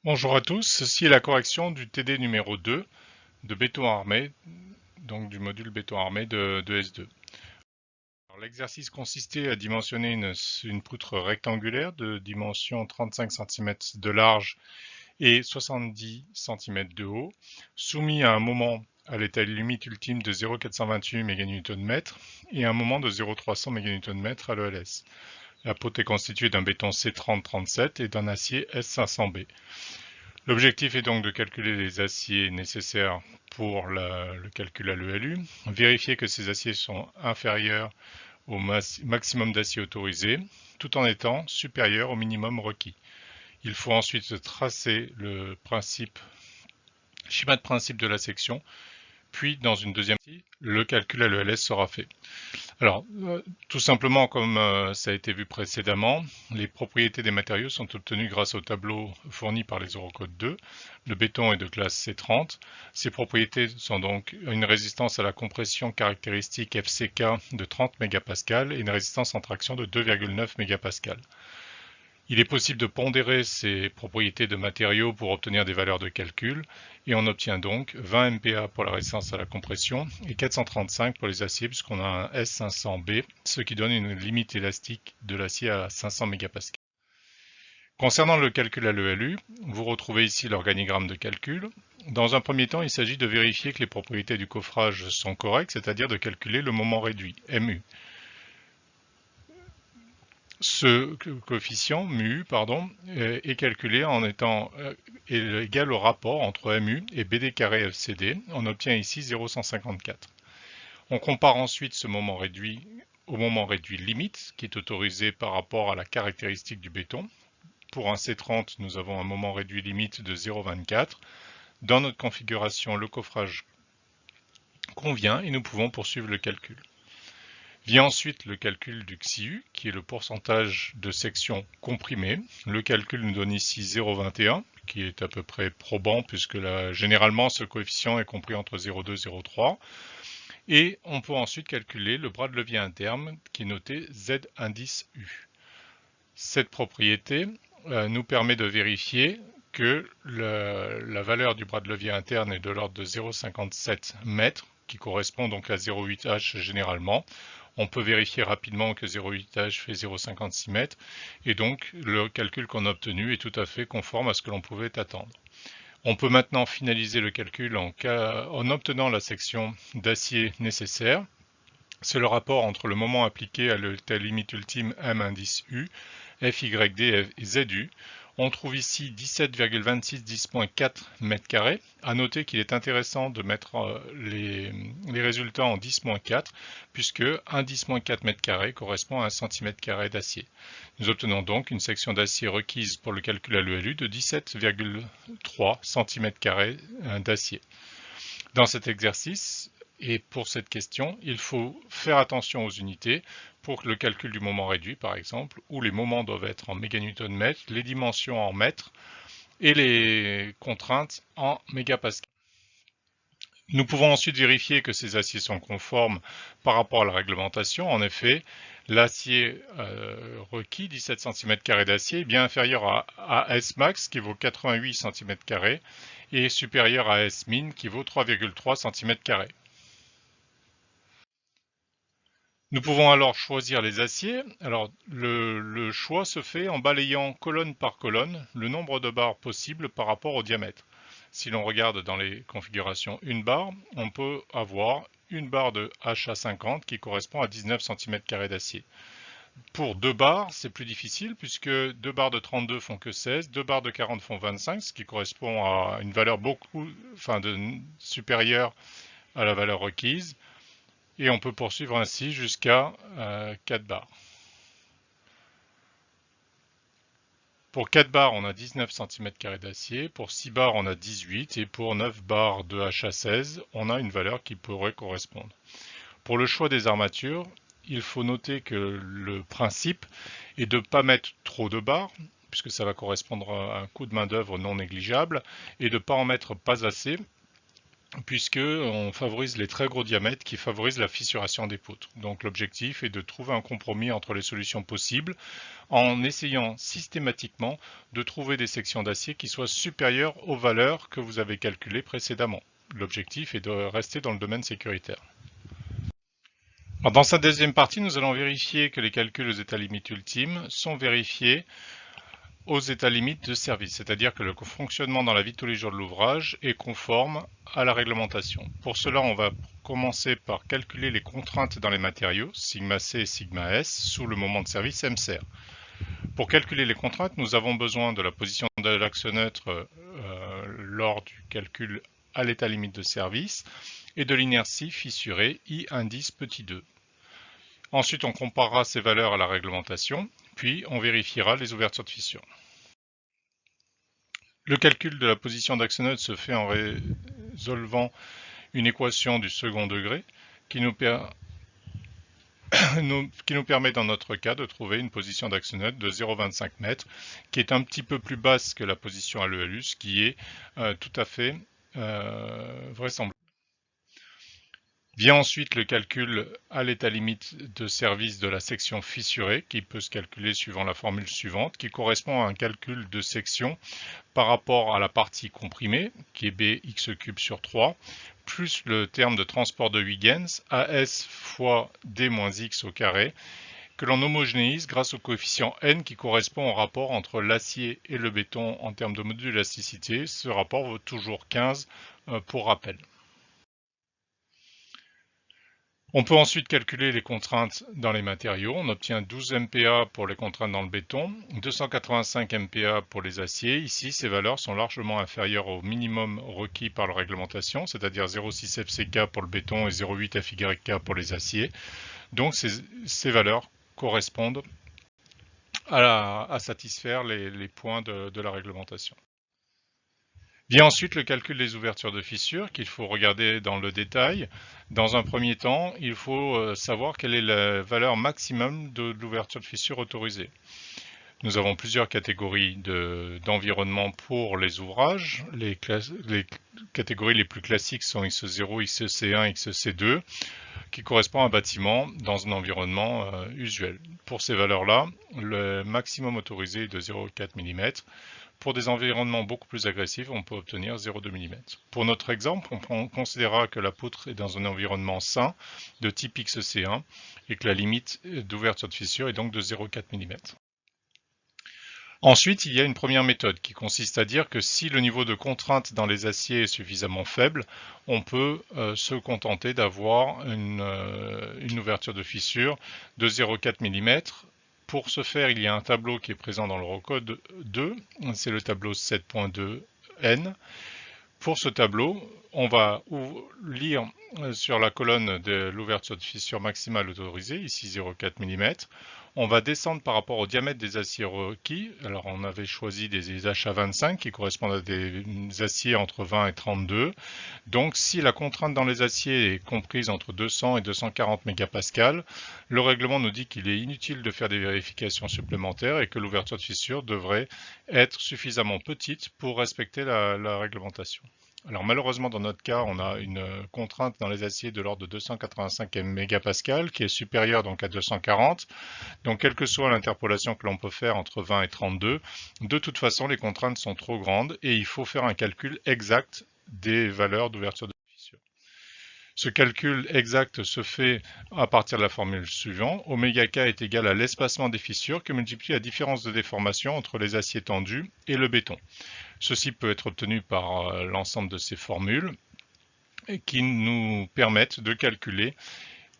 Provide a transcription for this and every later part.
Bonjour à tous, ceci est la correction du TD numéro 2 de béton armé, donc du module béton armé de S2. L'exercice consistait à dimensionner une poutre rectangulaire de dimension 35 cm de large et 70 cm de haut, soumis à un moment à l'état limite ultime de 0,428 MN et un moment de 0,300 MN à l'ELS. La poutre est constituée d'un béton C30-37 et d'un acier S500B. L'objectif est donc de calculer les aciers nécessaires pour le calcul à l'ELU, vérifier que ces aciers sont inférieurs au maximum d'acier autorisé, tout en étant supérieurs au minimum requis. Il faut ensuite tracer le schéma de principe de la section, puis dans une deuxième partie, le calcul à l'ELS sera fait. Alors, tout simplement, comme ça a été vu précédemment, les propriétés des matériaux sont obtenues grâce au tableau fourni par les Eurocode 2. Le béton est de classe C30. Ces propriétés sont donc une résistance à la compression caractéristique FCK de 30 MPa et une résistance en traction de 2,9 MPa. Il est possible de pondérer ces propriétés de matériaux pour obtenir des valeurs de calcul et on obtient donc 20 MPa pour la résistance à la compression et 435 pour les aciers puisqu'on a un S500B, ce qui donne une limite élastique de l'acier à 500 MPa. Concernant le calcul à l'ELU, vous retrouvez ici l'organigramme de calcul. Dans un premier temps, il s'agit de vérifier que les propriétés du coffrage sont correctes, c'est-à-dire de calculer le moment réduit, MU. Ce coefficient mu est calculé en étant égal au rapport entre mu et BD carré FCD. On obtient ici 0,154. On compare ensuite ce moment réduit au moment réduit limite qui est autorisé par rapport à la caractéristique du béton. Pour un C30, nous avons un moment réduit limite de 0,24. Dans notre configuration, le coffrage convient et nous pouvons poursuivre le calcul. Vient ensuite le calcul du XIU, qui est le pourcentage de section comprimée. Le calcul nous donne ici 0,21, qui est à peu près probant, puisque généralement ce coefficient est compris entre 0,2 et 0,3. Et on peut ensuite calculer le bras de levier interne, qui est noté Z indice U. Cette propriété nous permet de vérifier que la valeur du bras de levier interne est de l'ordre de 0,57 mètres, qui correspond donc à 0,8 H généralement. On peut vérifier rapidement que 0,8 H fait 0,56 mètres et donc le calcul qu'on a obtenu est tout à fait conforme à ce que l'on pouvait attendre. On peut maintenant finaliser le calcul en obtenant la section d'acier nécessaire. C'est le rapport entre le moment appliqué à l'état limite ultime M indice U, FYD et ZU. On trouve ici 17,26 10.4 m². À noter qu'il est intéressant de mettre les résultats en 10-4 puisque un 10-4 m² correspond à 1 cm² d'acier. Nous obtenons donc une section d'acier requise pour le calcul à l'ELU de 17,3 cm² d'acier. Dans cet exercice, et pour cette question, il faut faire attention aux unités pour le calcul du moment réduit, par exemple, où les moments doivent être en méganewton-mètre, les dimensions en mètres et les contraintes en mégapascal. Nous pouvons ensuite vérifier que ces aciers sont conformes par rapport à la réglementation. En effet, l'acier requis, 17 cm² d'acier, est bien inférieur à S max qui vaut 88 cm² et supérieur à S min qui vaut 3,3 cm². Nous pouvons alors choisir les aciers. Alors le choix se fait en balayant colonne par colonne le nombre de barres possibles par rapport au diamètre. Si l'on regarde dans les configurations une barre, on peut avoir une barre de HA50 qui correspond à 19 cm² d'acier. Pour 2 barres, c'est plus difficile puisque 2 barres de 32 font que 16, 2 barres de 40 font 25, ce qui correspond à une valeur supérieure à la valeur requise. Et on peut poursuivre ainsi jusqu'à 4 barres. Pour 4 barres, on a 19 cm² d'acier, pour 6 barres, on a 18, et pour 9 barres de HA16, on a une valeur qui pourrait correspondre. Pour le choix des armatures, il faut noter que le principe est de ne pas mettre trop de barres, puisque ça va correspondre à un coût de main d'œuvre non négligeable, et de ne pas en mettre pas assez, puisqu'on favorise les très gros diamètres qui favorisent la fissuration des poutres. Donc l'objectif est de trouver un compromis entre les solutions possibles en essayant systématiquement de trouver des sections d'acier qui soient supérieures aux valeurs que vous avez calculées précédemment. L'objectif est de rester dans le domaine sécuritaire. Alors dans cette deuxième partie, nous allons vérifier que les calculs aux états limites ultimes sont vérifiés aux états limites de service, c'est-à-dire que le fonctionnement dans la vie de tous les jours de l'ouvrage est conforme à la réglementation. Pour cela, on va commencer par calculer les contraintes dans les matériaux, sigma C et sigma S, sous le moment de service MCR. Pour calculer les contraintes, nous avons besoin de la position de l'axe neutre lors du calcul à l'état limite de service et de l'inertie fissurée I indice petit 2. Ensuite, on comparera ces valeurs à la réglementation, puis on vérifiera les ouvertures de fissures. Le calcul de la position d'axe neutre se fait en résolvant une équation du second degré qui nous permet dans notre cas de trouver une position d'axe neutre de 0,25 m, qui est un petit peu plus basse que la position à l'ELUS, qui est tout à fait vraisemblable. Vient ensuite le calcul à l'état limite de service de la section fissurée, qui peut se calculer suivant la formule suivante, qui correspond à un calcul de section par rapport à la partie comprimée, qui est bx³ sur 3, plus le terme de transport de Huygens, AS fois d moins x au carré, que l'on homogénéise grâce au coefficient n qui correspond au rapport entre l'acier et le béton en termes de modulasticité. Ce rapport vaut toujours 15 pour rappel. On peut ensuite calculer les contraintes dans les matériaux. On obtient 12 MPa pour les contraintes dans le béton, 285 MPa pour les aciers. Ici, ces valeurs sont largement inférieures au minimum requis par la réglementation, c'est-à-dire 0,6 FCK pour le béton et 0,8 FYK pour les aciers. Donc ces valeurs correspondent à satisfaire les points de la réglementation. Vient ensuite le calcul des ouvertures de fissures qu'il faut regarder dans le détail. Dans un premier temps, il faut savoir quelle est la valeur maximum de l'ouverture de fissure autorisée. Nous avons plusieurs catégories d'environnement pour les ouvrages. Les catégories les plus classiques sont XE0, XEC1, XEC2, qui correspondent à un bâtiment dans un environnement usuel. Pour ces valeurs-là, le maximum autorisé est de 0,4 mm. Pour des environnements beaucoup plus agressifs, on peut obtenir 0,2 mm. Pour notre exemple, on considérera que la poutre est dans un environnement sain de type XEC1 et que la limite d'ouverture de fissure est donc de 0,4 mm. Ensuite, il y a une première méthode qui consiste à dire que si le niveau de contrainte dans les aciers est suffisamment faible, on peut se contenter d'avoir une ouverture de fissure de 0,4 mm. Pour ce faire, il y a un tableau qui est présent dans l'Eurocode 2, c'est le tableau 7.2N. Pour ce tableau, on va lire sur la colonne de l'ouverture de fissure maximale autorisée, ici 0,4 mm. On va descendre par rapport au diamètre des aciers requis. Alors on avait choisi des HA25 qui correspondent à des aciers entre 20 et 32. Donc si la contrainte dans les aciers est comprise entre 200 et 240 mégapascales, le règlement nous dit qu'il est inutile de faire des vérifications supplémentaires et que l'ouverture de fissure devrait être suffisamment petite pour respecter la réglementation. Alors malheureusement dans notre cas, on a une contrainte dans les aciers de l'ordre de 285 mégapascales qui est supérieure donc à 240. Donc quelle que soit l'interpolation que l'on peut faire entre 20 et 32, de toute façon les contraintes sont trop grandes et il faut faire un calcul exact des valeurs d'ouverture de fissure. Ce calcul exact se fait à partir de la formule suivante. Oméga K est égal à l'espacement des fissures que multiplie la différence de déformation entre les aciers tendus et le béton. Ceci peut être obtenu par l'ensemble de ces formules qui nous permettent de calculer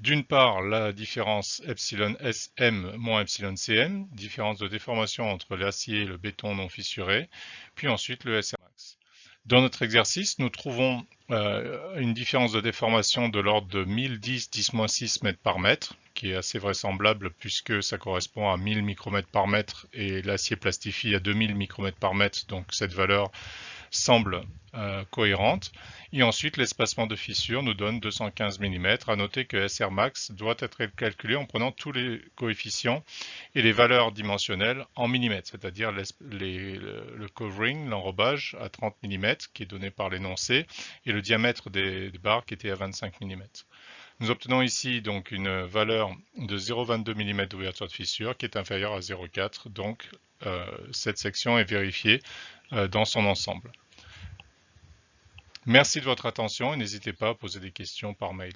d'une part la différence epsilon SM moins epsilon CM, différence de déformation entre l'acier et le béton non fissuré, puis ensuite le SRmax. Dans notre exercice, nous trouvons une différence de déformation de l'ordre de 1010 10-6 mètres par mètre, qui est assez vraisemblable puisque ça correspond à 1000 micromètres par mètre et l'acier plastifie à 2000 micromètres par mètre, donc cette valeur semble cohérente. Et ensuite, l'espacement de fissure nous donne 215 mm. À noter que SR max doit être calculé en prenant tous les coefficients et les valeurs dimensionnelles en millimètres, c'est-à-dire le covering, l'enrobage à 30 mm qui est donné par l'énoncé et le diamètre des barres qui était à 25 mm. Nous obtenons ici donc une valeur de 0,22 mm d'ouverture de fissure qui est inférieure à 0,4. Donc cette section est vérifiée dans son ensemble. Merci de votre attention et n'hésitez pas à poser des questions par mail.